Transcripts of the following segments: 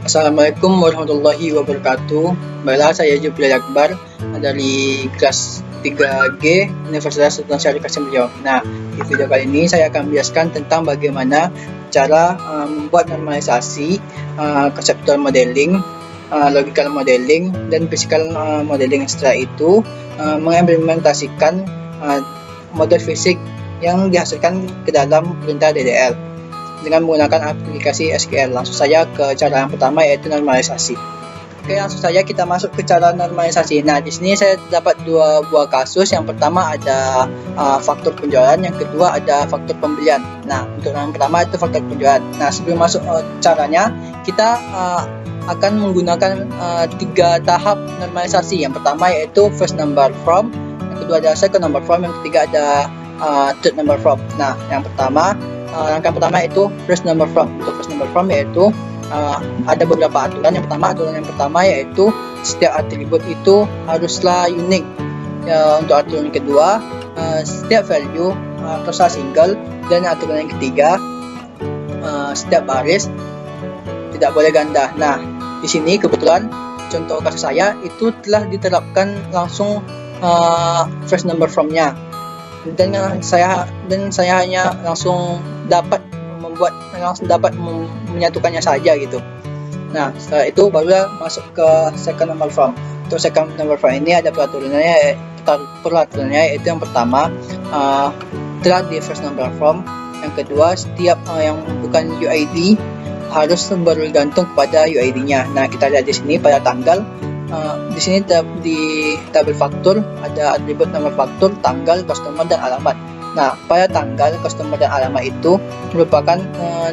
Assalamualaikum warahmatullahi wabarakatuh. Baiklah, saya Jubil Akbar dari kelas 3G Universitas Sultan Syarif Kasim Riau. Nah, di video kali ini saya akan menjelaskan tentang bagaimana cara membuat normalisasi konseptual modeling, logical modeling, dan physical modeling. Setelah itu, mengimplementasikan model fisik yang dihasilkan ke dalam perintah DDL dengan menggunakan aplikasi SQL. Langsung saja ke cara yang pertama, yaitu normalisasi. Oke, langsung saja kita masuk ke cara normalisasi. Nah, di sini saya dapat dua buah kasus. Yang pertama ada faktor penjualan, yang kedua ada faktor pembelian. Nah, untuk yang pertama itu faktor penjualan. Nah, sebelum masuk caranya, kita akan menggunakan 3 tahap normalisasi. Yang pertama yaitu first number from, yang kedua ada second number from, yang ketiga ada third number from. Nah, yang pertama, langkah pertama itu first number from. Untuk first number from yaitu ada beberapa aturan. Aturan yang pertama yaitu setiap atribut itu haruslah unik. Untuk aturan yang kedua, setiap value haruslah single, dan aturan yang ketiga, setiap baris tidak boleh ganda. Nah, di sini kebetulan contoh kasus saya itu telah diterapkan langsung first number from-nya. Dan saya hanya langsung dapat menyatukannya saja gitu. Nah, setelah itu barulah masuk ke second number from. Untuk second number from ini ada peraturannya yaitu yang pertama, telah di first number from. Yang kedua, setiap yang bukan UID harus bergantung kepada UID-nya. Nah, kita lihat di sini pada tanggal. Di sini di tabel faktur ada atribut nomor faktur, tanggal, customer, dan alamat. Nah, pada tanggal, customer, dan alamat itu merupakan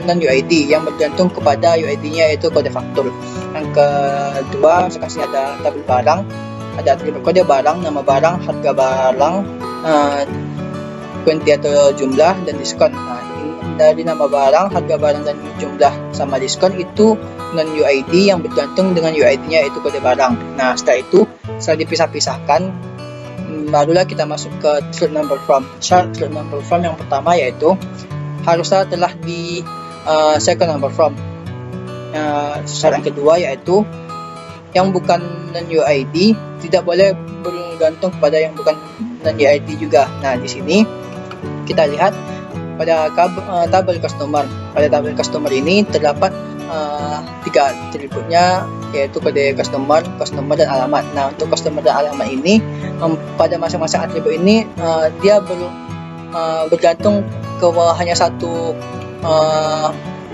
non-UID yang bergantung kepada UID-nya, yaitu kode faktur. Yang kedua, sekarang ada tabel barang, ada atribut kode barang, nama barang, harga barang, kuanti atau jumlah, dan diskon. Nah, dari nama barang, harga barang, dan jumlah sama diskon itu non-UID yang bergantung dengan UID-nya, yaitu kode barang. Nah, setelah itu, setelah dipisah-pisahkan, barulah kita masuk ke third number from. Syarat third number from yang pertama yaitu haruslah telah di second number from. Syarat yang kedua yaitu yang bukan non-UID tidak boleh bergantung kepada yang bukan non-UID juga. Nah, di sini kita lihat pada tabel customer. Pada tabel customer ini terdapat 3 atributnya, yaitu kode customer, dan alamat. Nah, untuk customer dan alamat ini, pada masing-masing atribut ini dia bergantung ke hanya satu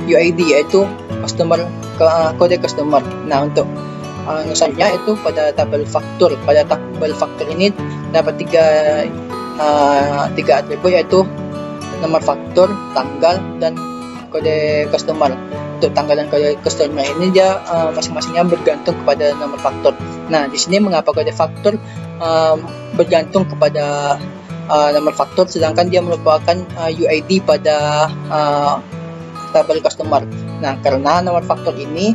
UID, yaitu customer, kode customer. Nah, untuk misalnya itu pada tabel faktur. Pada tabel faktur ini dapat tiga atribut, yaitu nomor faktur, tanggal, dan kode customer. Untuk tanggal dan kode customer ini dia masing-masingnya bergantung kepada nomor faktur. Nah, di sini mengapa kode faktur bergantung kepada nomor faktur, sedangkan dia merupakan UID pada tabel customer. Nah, karena nomor faktur ini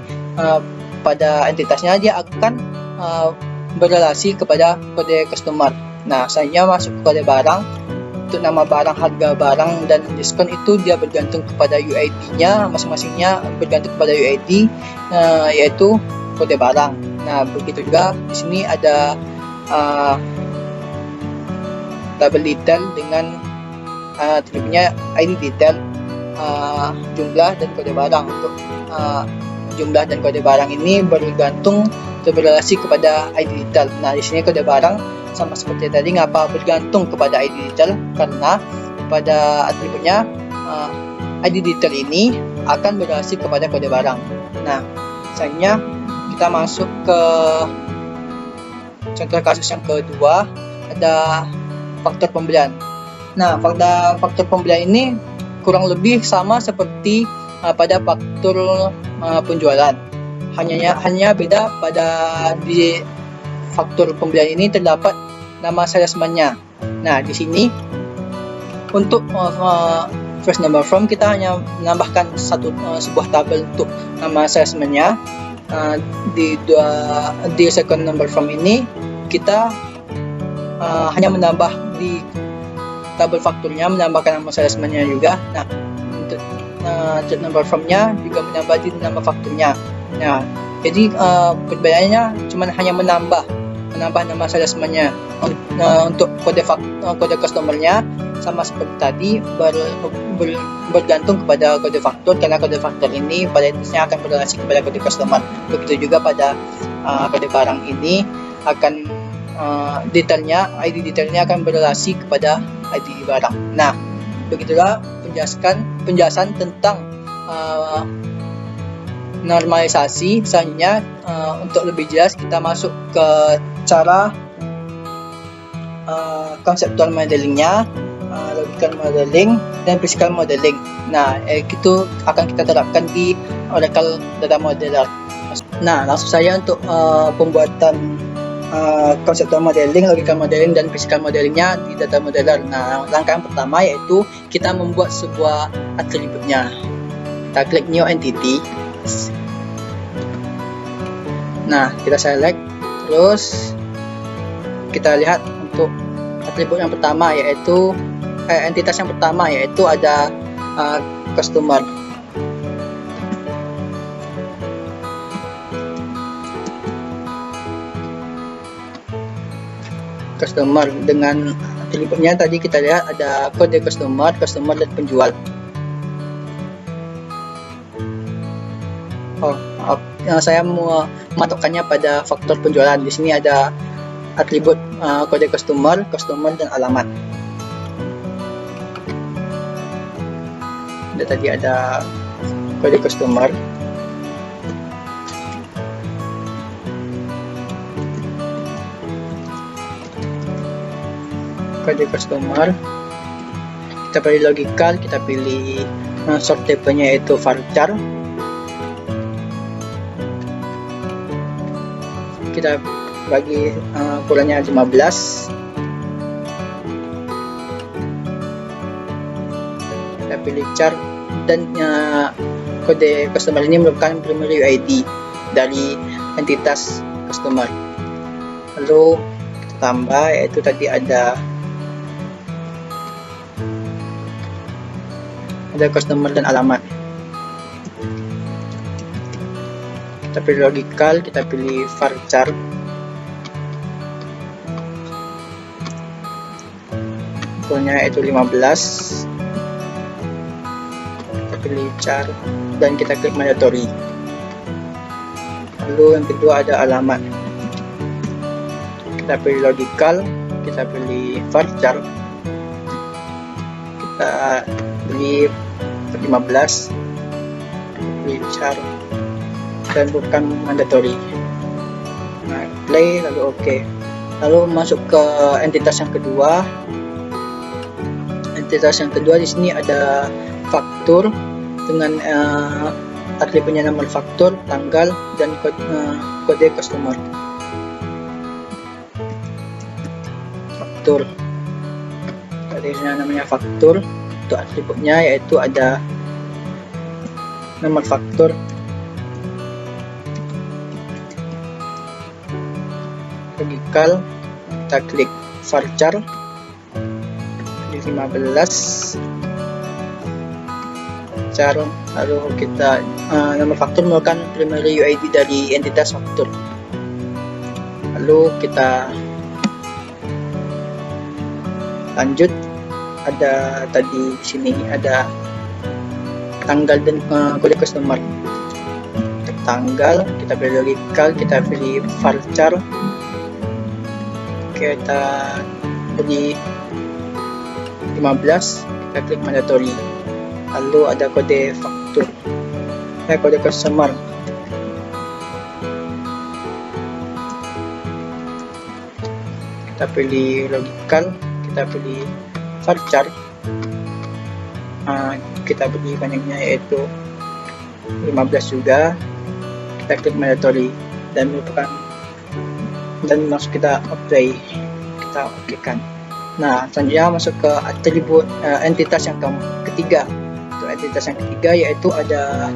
pada entitasnya dia akan berrelasi kepada kode customer. Nah, saya masuk ke kode barang. Untuk nama barang, harga barang, dan diskon itu dia bergantung kepada UID-nya, masing-masingnya bergantung kepada UID, yaitu kode barang. Nah, begitu juga di sini ada tabel detail dengan atributnya ID detail, jumlah, dan kode barang. Untuk jumlah dan kode barang ini bergantung atau berrelasi kepada ID detail. Nah, di sini kode barang sama seperti tadi, ngapa bergantung kepada ID detail? Karena pada atributnya ID detail ini akan berrelasi kepada kode barang. Nah, misalnya kita masuk ke contoh kasus yang kedua, ada faktor pembelian. Nah, pada faktor pembelian ini kurang lebih sama seperti pada faktor penjualan. Hanya beda pada di faktor pembelian ini terdapat nama salesman-nya. Nah, di sini untuk first number from kita hanya menambahkan sebuah tabel untuk nama salesman-nya. Di second number from ini kita hanya menambah di tabel fakturnya, menambahkan nama salesman-nya juga. Nah, untuk third number from-nya juga menambah di nama fakturnya. Nah, jadi perbedaannya cuma hanya menambah nama salesman-nya. Untuk kode customer-nya sama seperti tadi, bergantung kepada kode faktur, karena kode faktur ini pada intinya akan berrelasi kepada kode customer. Begitu juga pada kode barang ini akan ID detailnya akan berrelasi kepada ID barang. Nah, begitulah penjelasan tentang normalisasi. Selanjutnya, untuk lebih jelas kita masuk ke cara konseptual modelingnya, logical modeling dan physical modeling. Nah, itu akan kita terapkan di Oracle Data Modeler. Nah, langsung saja untuk pembuatan konseptual modeling, logical modeling dan physical modelingnya di Data Modeler. Nah, langkah yang pertama yaitu kita membuat sebuah atributnya. Kita klik New Entity. Nah, kita select, terus kita lihat untuk atribut yang pertama yaitu entitas yang pertama yaitu ada customer. Dengan atributnya tadi kita lihat ada kode customer dan penjual. Saya mau memasukkannya pada faktor penjualan. Di sini ada atribut kode customer dan alamat. Tadi ada kode customer, kita pilih logical, kita pilih sort type-nya yaitu varchar. Kita bagi ukurannya 15. Kita pilih char, dan kode customer ini merupakan primary ID dari entitas customer. Lalu kita tambah, yaitu tadi ada customer dan alamat. Kita pilih logical, kita pilih varchar. Ukurnya itu 15. Kita pilih char dan kita klik mandatory. Lalu yang kedua ada alamat. Kita pilih logical, kita pilih varchar, kita pilih 15, pilih char dan bukan mandatory. Nah, play lalu OK. Lalu masuk ke entitas yang kedua. Di sini ada faktur dengan atributnya nomor faktur, tanggal dan kode customer. Faktur. Tadi namanya faktur. Untuk atributnya yaitu ada nomor faktur, logical, kita klik varchar, pilih 15, char, lalu kita nomor faktur merupakan primary UID dari entitas faktur. Lalu kita lanjut. Ada tadi di sini ada tanggal dan kode customer. Tanggal kita pilih logical, kita pilih varchar, kita pilih 15, kita klik mandatory. Lalu ada kode faktur, kode customer. Kita pilih logical, kita pilih varchar, kita beri banyaknya yaitu 15 juga. Kita klik mandatory dan langsung kita apply, kita okekan. Nah, selanjutnya masuk ke atribut entitas yang ketiga. Untuk entitas yang ketiga yaitu ada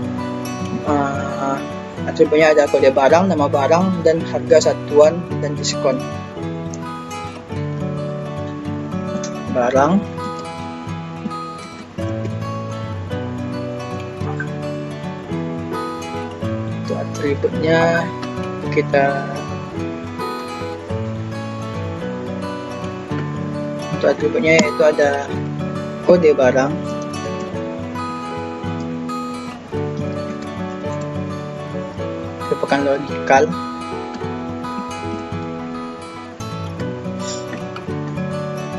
atributnya ada kode barang, nama barang, dan harga satuan dan diskon. Barang, itu atributnya kita yaitu ada kode barang, merupakan logical,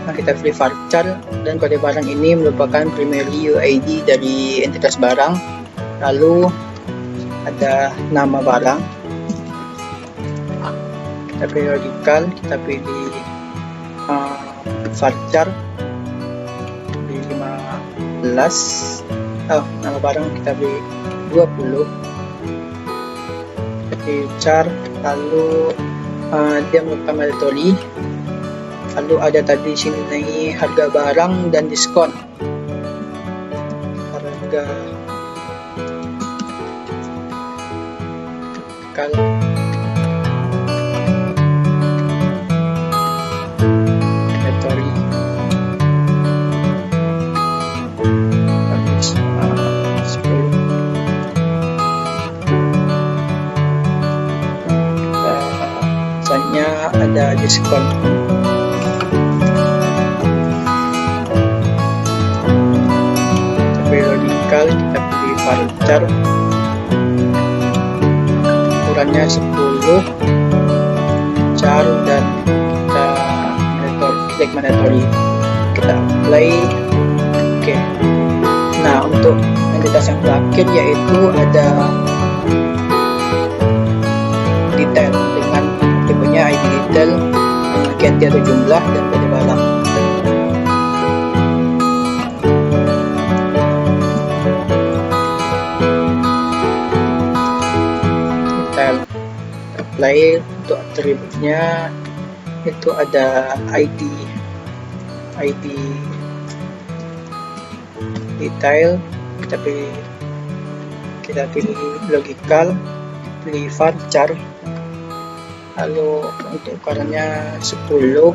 nah kita pilih varchar, dan kode barang ini merupakan primary UID dari entitas barang. Lalu ada nama barang, kita pilih logical, kita pilih varchar, pilih 15, nama barang kita pilih 20, pilih char, lalu dia merupakan mandatory. Lalu ada tadi sini harga barang dan diskon. Harga kalau mandatory misalnya ada diskon. Logical, kita pilih varchar, ukurannya 10, char, dan kita klik mandatory, kita apply. Oke. Nah, untuk entitas yang terakhir yaitu ada detail, dengan tipenya ID detail, ganti atau jumlah, dan kode barang. Apply. Untuk atributnya itu ada ID detail, kita pilih logical, pilih varchar, lalu untuk ukurannya 10,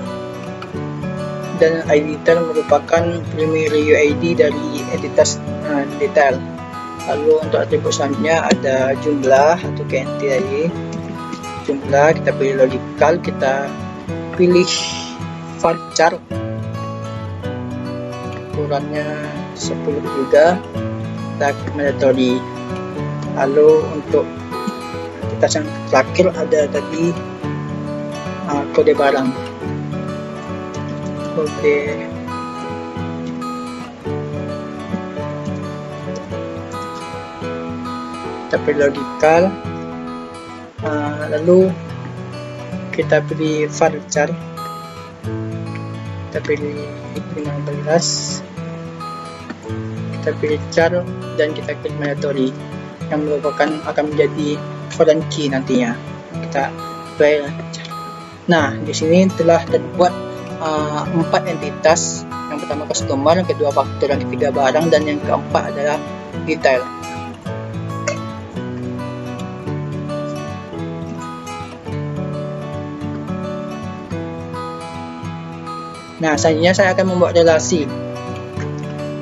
dan ID detail merupakan primary UID dari entitas detail. Lalu untuk atribut selanjutnya ada jumlah atau ganti tadi jumlah, kita pilih logical, kita pilih varchar, ukurannya 10 juga, kita mandatory. Lalu untuk entitas yang terakhir ada tadi kode barang, kita pilih logical, lalu kita pilih varchar, kita pilih 15, kita pilih char, dan kita klik mandatory, yang merupakan akan menjadi foreign key nantinya. Kita apply. Nah, di sini telah terbuat 4 entitas. Yang pertama customer, yang kedua faktur, yang ketiga barang, dan yang keempat adalah detail. Nah, selanjutnya saya akan membuat relasi.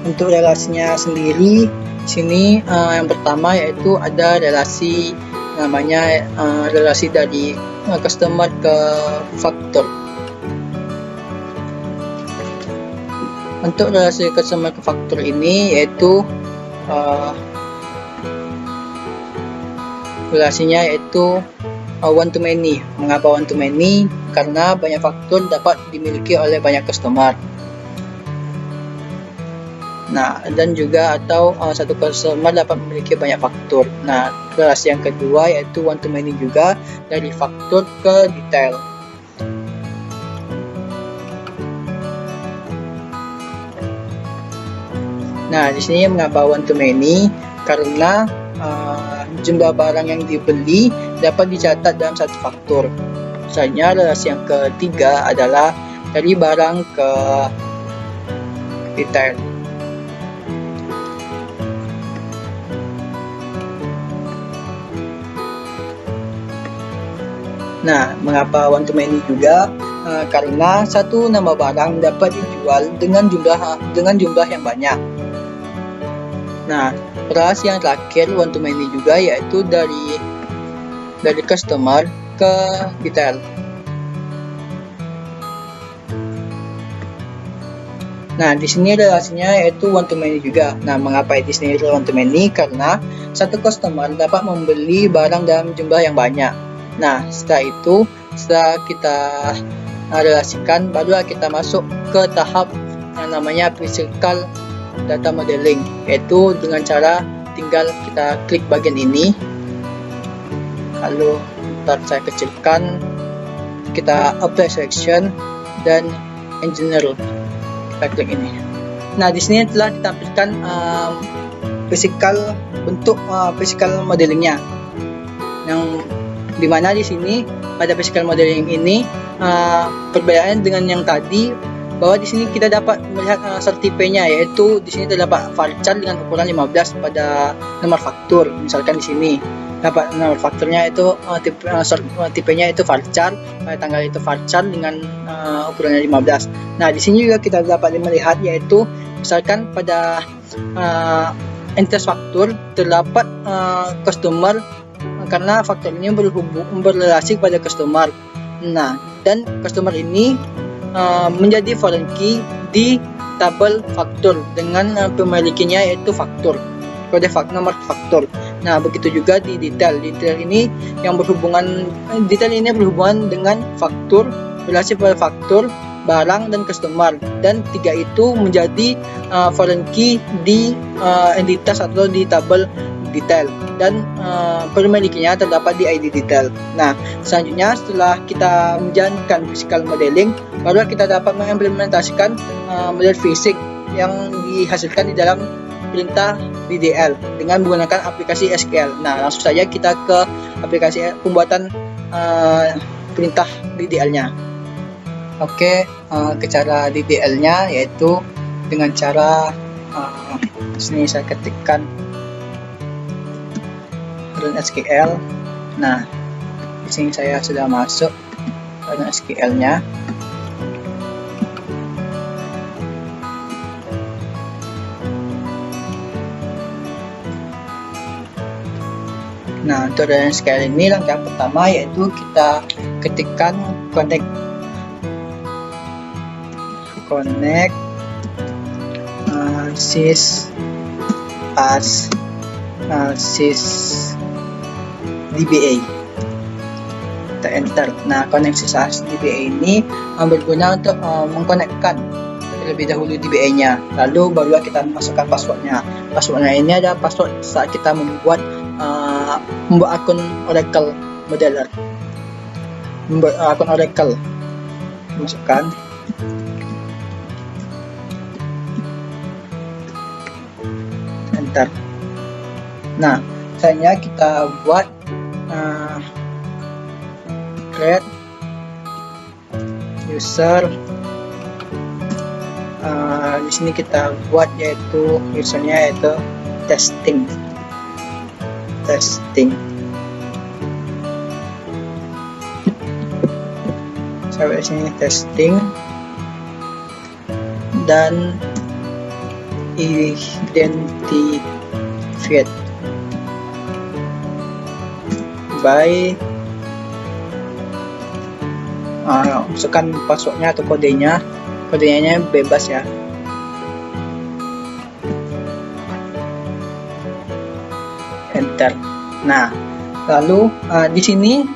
Untuk relasinya sendiri, di sini yang pertama yaitu ada relasi namanya relasi dari customer ke faktur. Untuk relasi customer ke faktur ini yaitu relasinya yaitu one to many. Mengapa one to many? Karena banyak faktur dapat dimiliki oleh banyak customer. Nah, dan juga atau satu customer dapat memiliki banyak faktur. Nah, relasi yang kedua yaitu one to many juga, dari faktur ke detail. Nah, di sini mengapa one to many? Karena jumlah barang yang dibeli dapat dicatat dalam satu faktur. Misalnya relasi yang ketiga adalah dari barang ke detail. Nah, mengapa one to many juga? Karena satu nama barang dapat dijual dengan jumlah yang banyak. Nah, relasi yang terakhir one to many juga yaitu dari dari customer ke detail. Nah, di sini relasinya yaitu one to many juga. Nah, mengapa di sini one to many? Karena satu customer dapat membeli barang dalam jumlah yang banyak. Nah, setelah kita relasikan, baru kita masuk ke tahap yang namanya physical data modeling, yaitu dengan cara tinggal kita klik bagian ini, lalu ntar saya kecilkan, kita apply selection dan engineer, kita klik ini. Nah, di sini telah ditampilkan physical modelingnya, yang dimana di sini pada physical modeling ini perbedaannya dengan yang tadi, bahwa di sini kita dapat melihat tipe-nya, yaitu di sini terdapat varchar dengan ukuran 15 pada nomor faktur. Misalkan di sini dapat nomor fakturnya itu tipenya itu varchar, pada tanggal itu varchar dengan ukurannya 15. Nah, di sini juga kita dapat melihat, yaitu misalkan pada entitas faktur terdapat customer, karena faktur ini berrelasi kepada customer. Nah, dan customer ini menjadi foreign key di tabel faktur dengan pemilikinya yaitu faktur, kode nomor faktur. Nah, begitu juga di detail ini yang berhubungan dengan faktur, relasi pada faktur, barang, dan customer, dan tiga itu menjadi foreign key di entitas atau di tabel detail, dan pemilikinya terdapat di ID detail. Nah, selanjutnya setelah kita menjalankan physical modeling, baru kita dapat mengimplementasikan model fisik yang dihasilkan di dalam perintah DDL dengan menggunakan aplikasi SQL. Nah, langsung saja kita ke aplikasi pembuatan perintah DDL-nya. Oke, ke cara DDL-nya yaitu dengan cara sini saya ketikkan run SQL. Nah, di sini saya sudah masuk run SQL-nya. Nah, untuk run SQL ini langkah pertama yaitu kita ketikkan connect sys as sys DBA, kita enter. Nah, connect sys as DBA ini berguna untuk mengkonekkan terlebih dahulu DBA-nya, lalu baru kita masukkan passwordnya. Passwordnya ini adalah password saat kita membuat akun Oracle Modeler, membuat akun Oracle. Masukkan, enter. Nah, misalnya kita buat create user. Di sini kita buat yaitu usernya yaitu testing. Sampai sini testing, dan identified by masukkan passwordnya atau kodenya bebas ya. Enter. Nah, lalu di sini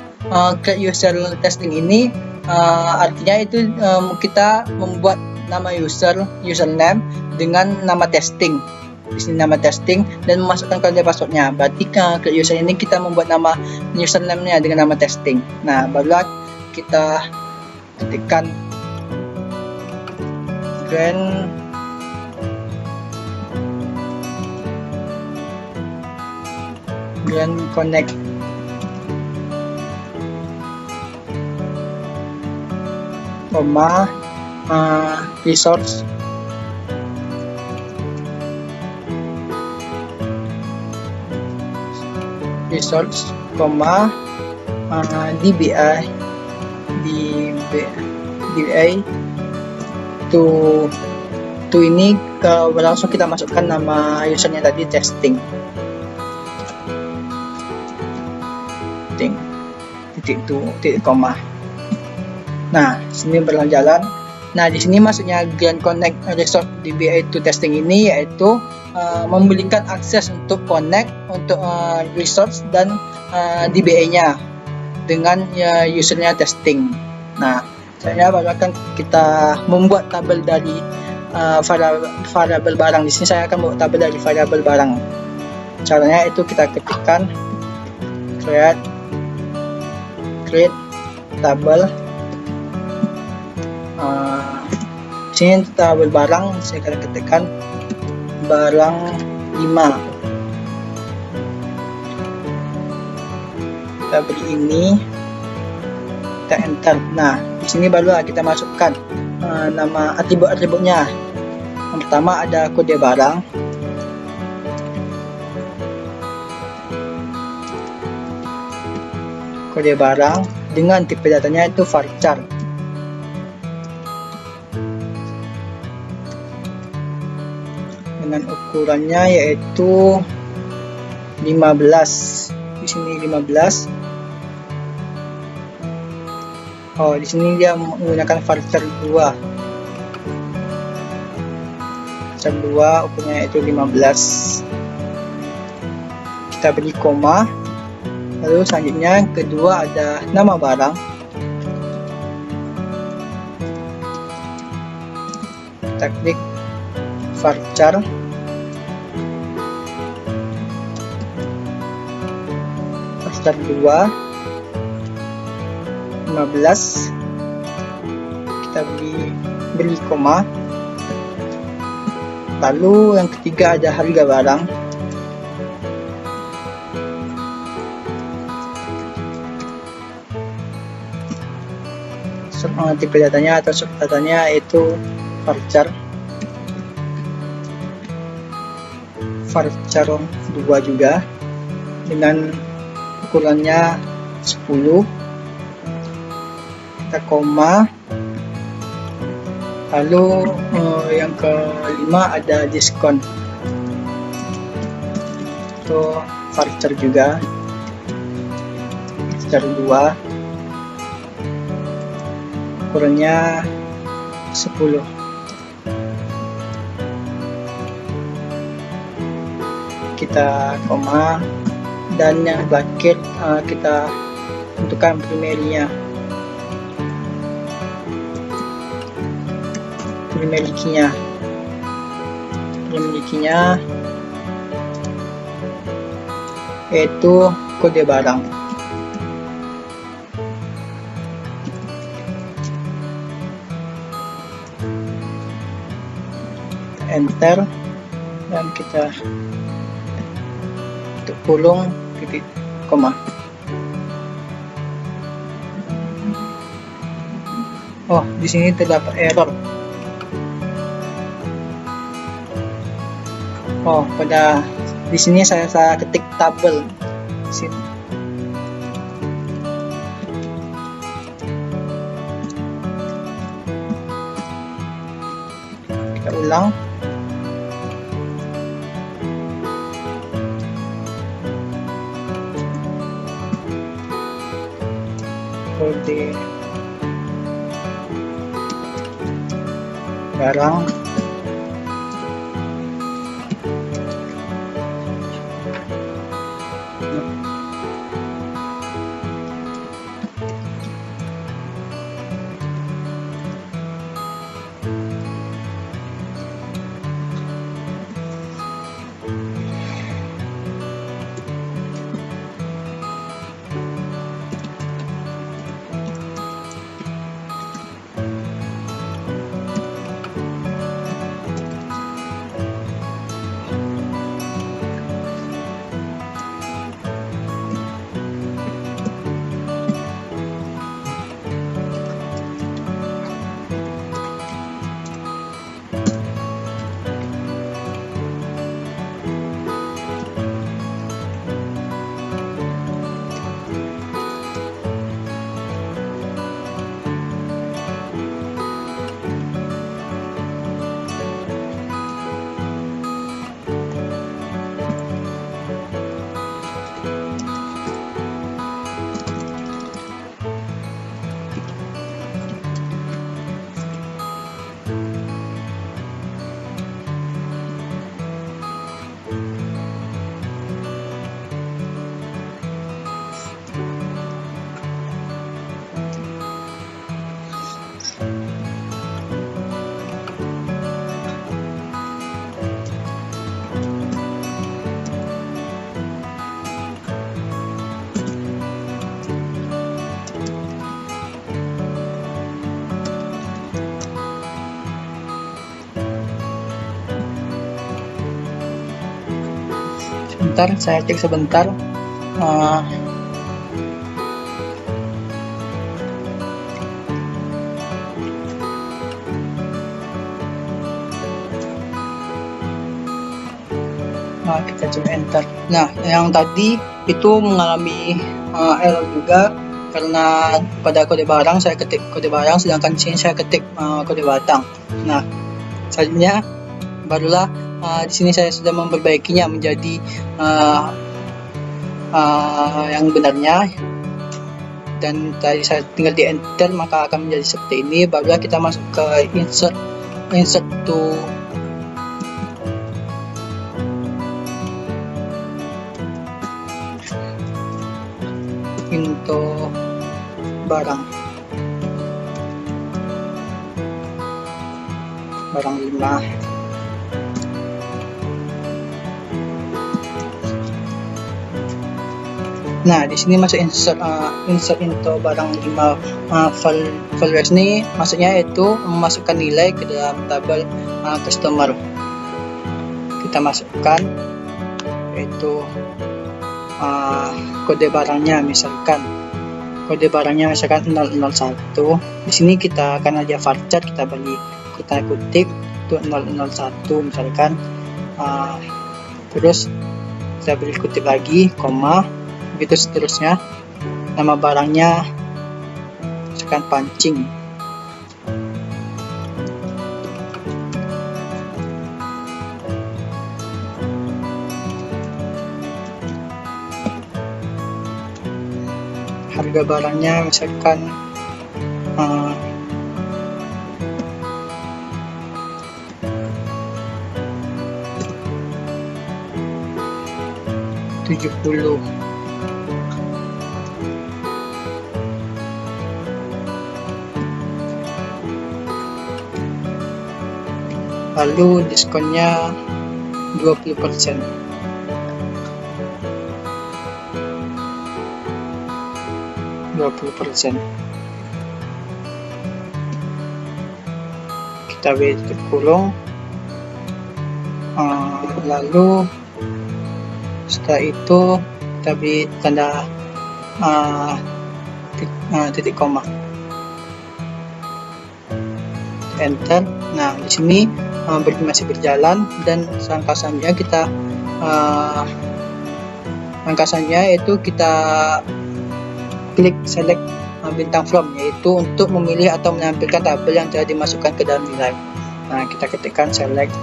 create user testing ini artinya itu kita membuat nama username dengan nama testing. Di sini nama testing dan memasukkan kode passwordnya. Berarti create user ini kita membuat nama username-nya dengan nama testing. Nah, barulah kita ketikkan grand connect resource DBA to ini langsung kita masukkan nama usernya tadi testing. titik koma. Nah, sini berjalan. Nah, di sini maksudnya Grand Connect Resource DBA2 testing ini yaitu memberikan akses untuk connect untuk resource dan DBA-nya dengan usernya testing. Nah, caranya baru akan kita membuat tabel dari variabel barang. Di sini saya akan membuat tabel dari variabel barang. Caranya itu kita ketikkan create tabel. Sini tabel barang, saya akan ketikkan barang 5. Kita beri ini, kita enter. Nah, di sini baru kita masukkan nama atribut-atributnya. Yang pertama ada kode barang. Kode barang dengan tipe datanya itu varchar. Dengan ukurannya yaitu 15. Di sini 15. Oh, di sini dia menggunakan varchar 2. Varchar 2 ukurannya itu 15. Kita beri koma. Lalu selanjutnya yang kedua ada nama barang. Kita klik varchar. Varchar 2 15. Kita beri koma. Lalu yang ketiga ada harga barang. Tipe datanya atau subdatanya itu varchar 2 juga dengan ukurannya 10. Kita koma. Lalu yang kelima ada diskon, itu varchar juga, varchar 2 ukurannya 10. Kita koma dan yang terakhir kita tentukan primary-nya. Primary-nya yaitu kode barang. Enter dan kita kurung titik koma. Oh, di sini terdapat error. Oh, di sini saya ketik tabel. Sini. Kita ulang. Kode barang Bentar, saya cek sebentar. Kita coba enter. Nah, yang tadi itu mengalami error juga karena pada kode barang saya ketik kode barang, sedangkan di sini saya ketik kode batang. Nah, selanjutnya barulah di sini saya sudah memperbaikinya menjadi yang benarnya, dan tadi saya tinggal di enter maka akan menjadi seperti ini. Barulah kita masuk ke insert to barang 5. Nah, di sini masuk insert into barang 5 followers ini, maksudnya itu memasukkan nilai ke dalam tabel customer. Kita masukkan yaitu kode barangnya, misalkan kode barangnya misalkan 001. Di sini kita akan aja varchar, kita kutik itu 001 misalkan, terus kita beri kutip lagi, koma, begitu seterusnya. Nama barangnya misalkan pancing. Harga barangnya misalkan 70. Lalu diskonnya 20%. Kita beri tutup kurung, lalu setelah itu kita beri tanda titik koma, enter. Nah, di sini masih berjalan, dan langkah selanjutnya yaitu kita klik select bintang from, yaitu untuk memilih atau menampilkan tabel yang telah dimasukkan ke dalam nilai. Nah, kita ketikkan select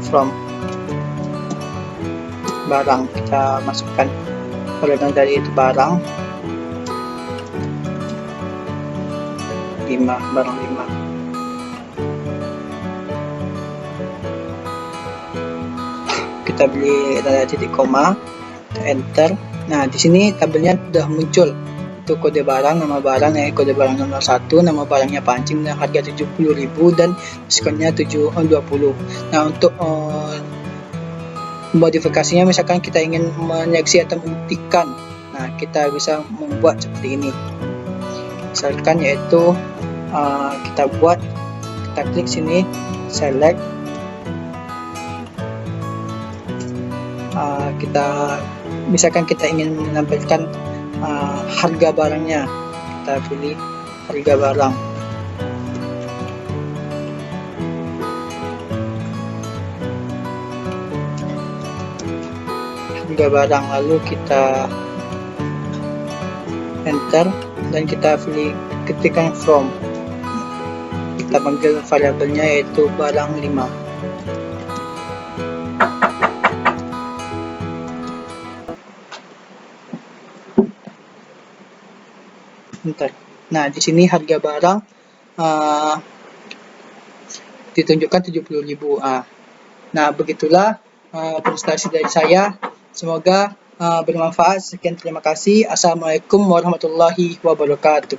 from barang, kita masukkan folder dari itu barang 5, barang 5. Kita beri tanda titik koma, enter. Nah, di sini tabelnya sudah muncul. Itu kode barang, nama barang kode barang 01, nama barangnya pancing, dan harga 70.000 dan diskonnya 20. Nah, untuk modifikasinya misalkan kita ingin menyeleksi atau membuktikan, nah kita bisa membuat seperti ini. Misalkan yaitu kita klik sini select, misalkan kita ingin menampilkan harga barangnya, kita pilih harga barang. Lalu kita enter dan kita pilih ketikkan from, kita panggil variabelnya yaitu barang 5. Nah, di sini harga barang ditunjukkan 70.000. Nah, begitulah presentasi dari saya. Semoga bermanfaat. Sekian, terima kasih. Assalamualaikum warahmatullahi wabarakatuh.